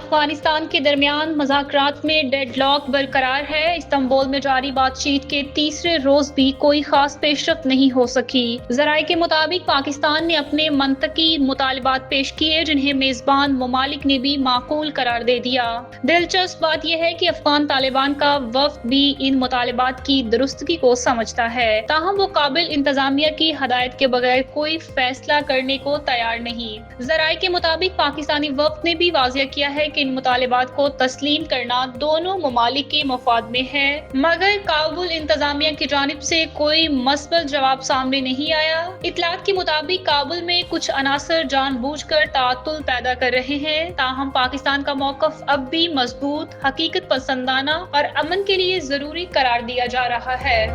افغانستان کے درمیان مذاکرات میں ڈیڈ لاک برقرار ہے۔ استنبول میں جاری بات چیت کے تیسرے روز بھی کوئی خاص پیش رفت نہیں ہو سکی۔ ذرائع کے مطابق پاکستان نے اپنے منطقی مطالبات پیش کیے جنہیں میزبان ممالک نے بھی معقول قرار دے دیا۔ دلچسپ بات یہ ہے کہ افغان طالبان کا وفد بھی ان مطالبات کی درستگی کو سمجھتا ہے، تاہم وہ قابل انتظامیہ کی ہدایت کے بغیر کوئی فیصلہ کرنے کو تیار نہیں۔ ذرائع کے مطابق پاکستانی وفد نے بھی واضح کیا ہے کہ ان مطالبات کو تسلیم کرنا دونوں ممالک کے مفاد میں ہے، مگر کابل انتظامیہ کی جانب سے کوئی مثبت جواب سامنے نہیں آیا۔ اطلاعات کے مطابق کابل میں کچھ عناصر جان بوجھ کر تعطل پیدا کر رہے ہیں، تاہم پاکستان کا موقف اب بھی مضبوط، حقیقت پسندانہ اور امن کے لیے ضروری قرار دیا جا رہا ہے۔